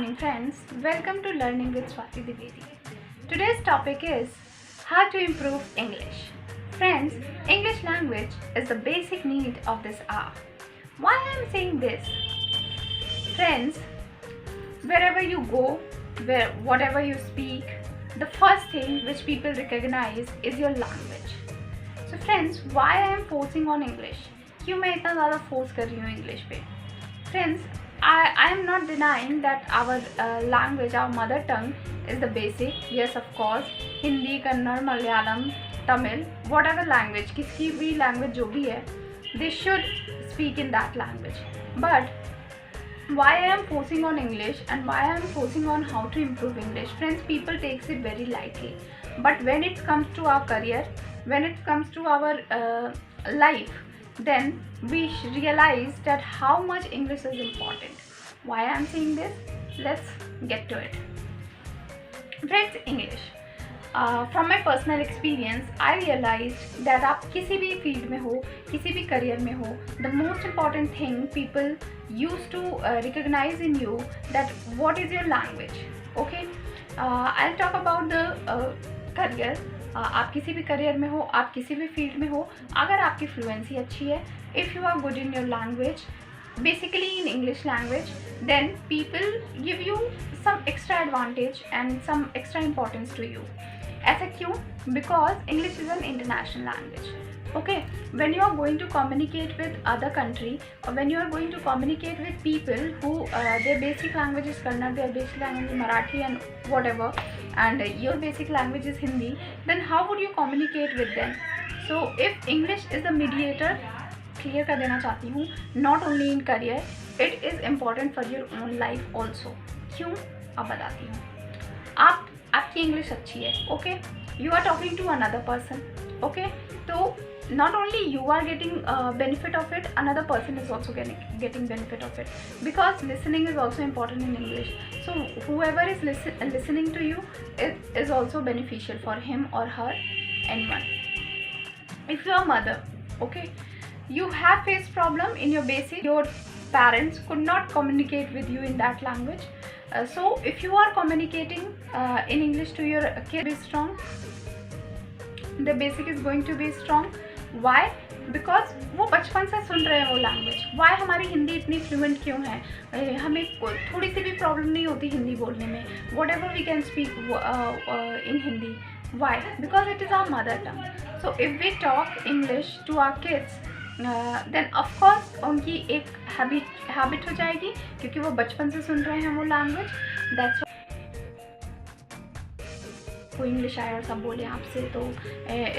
morning friends, welcome to Learning with Swati Dwivedi. Today's topic is how to improve English. Friends, English language is the basic need of this hour. Why I am saying this? Friends, wherever you go, whatever you speak, the first thing which people recognize is your language. So friends, why I am forcing on English? क्यों मैं इतना ज़्यादा force कर रही हूँ English पे? Friends, I am not denying that our language, our mother tongue is the basic. Yes, of course, Hindi, Kannada, Malayalam, Tamil, whatever language, किसी भी language जो भी है, they should speak in that language. But why I am forcing on English and why I am forcing on how to improve English? Friends, people takes it very lightly. But when it comes to our career, when it comes to our life, then we realize that how much English is important. Why I am saying this? Let's get to it. Friends, English. From my personal experience, I realized that आप किसी भी field में हो, किसी भी career में हो, the most important thing people used to recognize in you that what is your language. Okay, I'll talk about the career. आप किसी भी करियर में हो, आप किसी भी फील्ड में हो, अगर आपकी फ्लुएंसी अच्छी है, if you are good in your language, basically in English language, then people give you some extra advantage and some extra importance to you. ऐसा क्यों? Because English is an international language. Okay, when you are going to communicate with other country or when you are going to communicate with people who their basic language is Kannada, their basic language is Marathi and whatever, and your basic language is Hindi, then how would you communicate with them? So if English is the mediator, clear कर देना चाहती हूँ, not only in career, it is important for your own life also. क्यों? अब बताती हूँ. आपकी English अच्छी है, okay? You are talking to another person, okay? So not only you are getting benefit of it, another person is also getting benefit of it, because listening is also important in English. So whoever is listening to you is also beneficial for him or her, anyone. If you are a mother, okay, you have faced problem in your basic, your parents could not communicate with you in that language. So if you are communicating in English to your kid, be strong. The basic is going to be strong. Why? Because वो बचपन से सुन रहे हैं वो language. Y हमारी हिंदी इतनी fluent क्यों है? हमें थोड़ी सी भी प्रॉब्लम नहीं होती हिंदी बोलने में. Whatever we can speak in Hindi. Why? Because it is our mother tongue. So if we talk English to our kids, then of course उनकी एक हैबिट हो जाएगी, क्योंकि वो बचपन से सुन रहे हैं वो लैंग्वेज. दैट्स कोई इंग्लिश आया और सब बोले आपसे, तो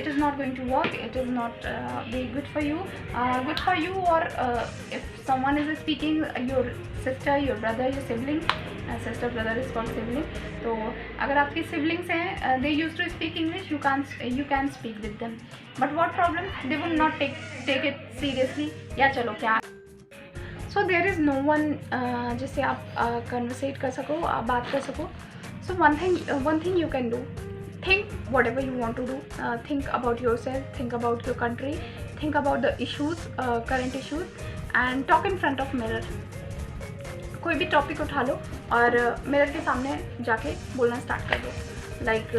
it is not going to work. It is not be good for you. और if someone is speaking, your sister, your brother, your sibling, sister brother is called sibling. तो अगर आपकी सिबलिंग्स हैं, they use to speak English, you can speak with them. But what problem? They will not take it seriously. या चलो क्या. So there is no one जिससे आप conversate कर सको, आप बात कर सको. So one thing you can do, think whatever you want to do. Think about yourself, think about your country, think about the issues, current issues, and talk in front of mirror. कोई भी topic उठा लो और mirror के सामने जाके बोलना start कर दो. लाइक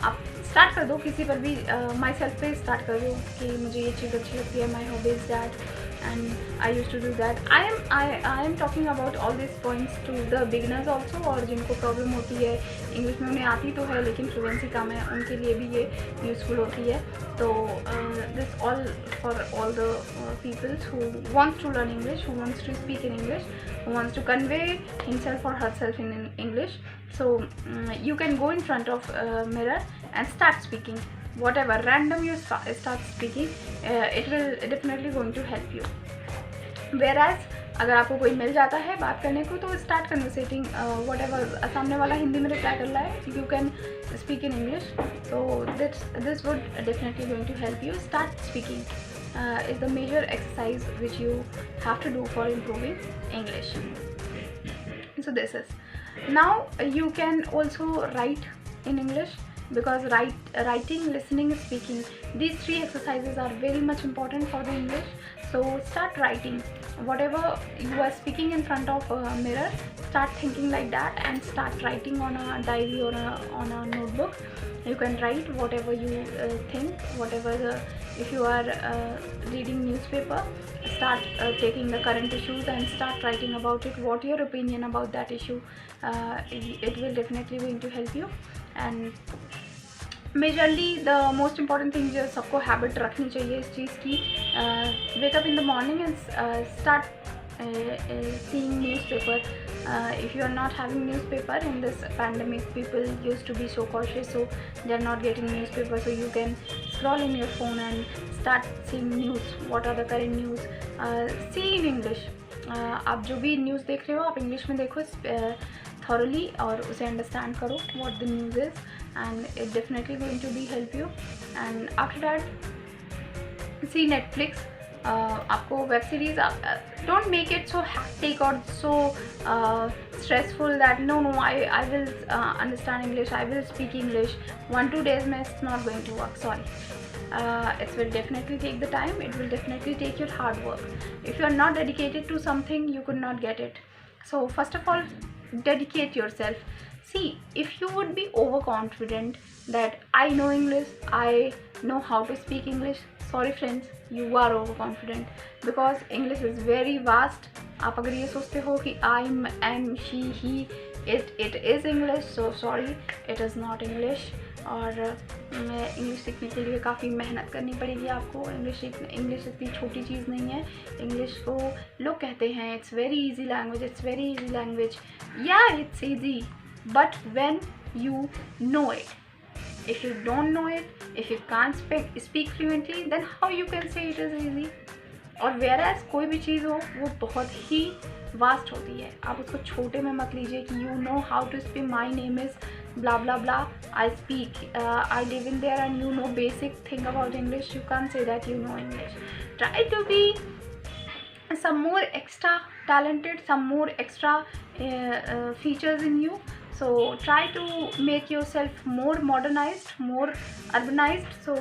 आप स्टार्ट कर दो किसी पर भी, माई सेल्फ पे स्टार्ट कर दो कि मुझे ये चीज़ अच्छी लगती है, my hobby is that and I used to do that. I am talking about all these points to the beginners also, और जिनको प्रॉब्लम होती है इंग्लिश में, उन्हें आती तो है लेकिन फ्लुएंसी कम है, उनके लिए भी ये यूज़फुल होती है. तो this all for all the peoples who wants to learn English, who wants to speak in English, who wants to convey himself or herself in English. So you can go in front of mirror and start speaking. Whatever random you start speaking, it will definitely going to help you. Whereas अगर आपको कोई मिल जाता है बात करने को, तो start कन्वर्सेटिंग. whatever सामने वाला हिंदी में रिप्लाई कर रहा है, you can speak in English. So this would definitely going to help you. Start speaking is the major exercise which you have to do for improving English. So this is. Now you can also write in English. because writing, listening, speaking, these three exercises are very much important for the English. So start writing. Whatever you are speaking in front of a mirror, start thinking like that and start writing on a diary or on a notebook. You can write whatever you think, if you are reading newspaper, start taking the current issues and start writing about it, what your opinion about that issue. It will definitely going to help you. And majorly the most important thing जो सबको habit रखनी चाहिए इस चीज़ की, wake up in the morning and start seeing newspaper. If you are not having newspaper in this pandemic, people used to be so cautious, so they are not getting newspaper, so you can scroll in your phone and start seeing news. What are the current news? See in English. आप जो भी news देख रहे हो आप English में देखो thoroughly और उसे अंडरस्टैंड करो what the news is, and it definitely going to be help you. And after that see Netflix. आपको web series, don't make it so hectic और सो stressful that no I will understand English, I will speak English 1-2 days में it's not going to work. Sorry. It will definitely take the time, it will definitely take your hard work. If you are not dedicated to something, you could not get it. So first of all, dedicate yourself. See, if you would be overconfident that I know English, I know how to speak English, sorry friends, you are overconfident, because English is very vast. आप अगर ये सोचते हो कि I am, she, he, it is English, so sorry, it is not English. और English सीखने के लिए काफ़ी मेहनत करनी पड़ेगी आपको. इंग्लिश इतनी छोटी चीज़ नहीं है. इंग्लिश को लोग कहते हैं it's very easy language, it's very easy language. या it's easy, but when you know it. If you don't know it, if you can't speak fluently, then how you can say it is easy? और whereas कोई भी चीज़ हो वो बहुत ही vast होती है. आप उसको छोटे में मत लीजिए कि you know how to speak, my name is blah blah blah, I speak, I live in there, and you know basic thing about English. You can't say that you know English. Try to be some more extra talented, some more extra features in you. So try to make yourself more modernized, more urbanized. So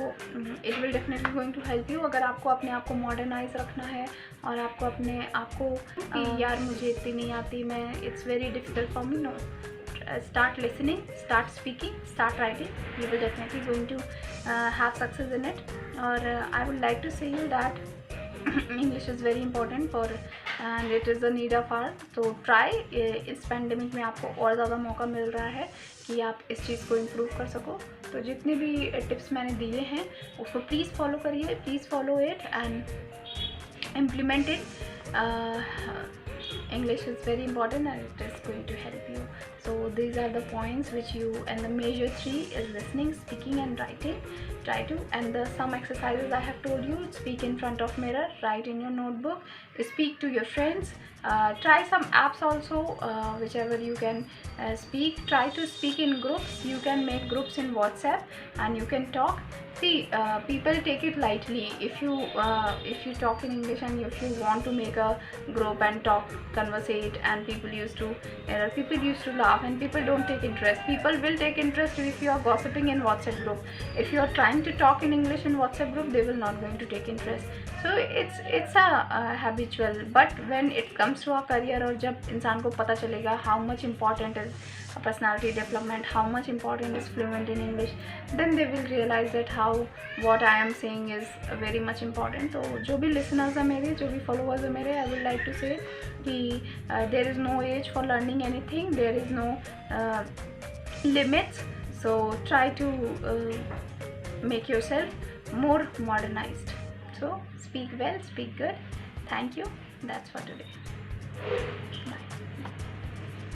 it will definitely going to help you. अगर आपको अपने आप को modernize रखना है और आपको अपने आप को यार मुझे इतनी नहीं आती, मैं it's very difficult for me, no. Start listening, start speaking, start writing. You will definitely going to have success in it. Or I would like to say you that English is very important for and it is a need of our. So try. इस pandemic में आपको और ज़्यादा मौका मिल रहा है कि आप इस चीज़ को इम्प्रूव कर सको. तो जितने भी टिप्स मैंने दिए हैं उसको प्लीज़ फॉलो करिए, please follow it and implement it. English is very important and it is going to help you. So these are the points which you, and the major 3 is listening, speaking and writing. Try to, and the some exercises I have told you: speak in front of mirror, write in your notebook, speak to your friends. Try some apps also, whichever you can speak. Try to speak in groups. You can make groups in WhatsApp and you can talk. See, people take it lightly. If you talk in English and if you want to make a group and talk, conversate, and people used to laugh and people don't take interest. People will take interest if you are gossiping in WhatsApp group. If you are trying to talk in English in WhatsApp group, they will not going to take interest. So it's a habitual. But when it comes to a career, और जब इंसान को पता चलेगा how much important is personality development, how much important is fluent in English, then they will realize that how what I am saying is very much important. तो जो भी listeners हैं मेरे, जो भी followers हैं मेरे, I would like to say कि there is no age for learning anything, there is no limits. So try to make yourself more modernized. So speak well, speak good. Thank you. That's for today. Bye.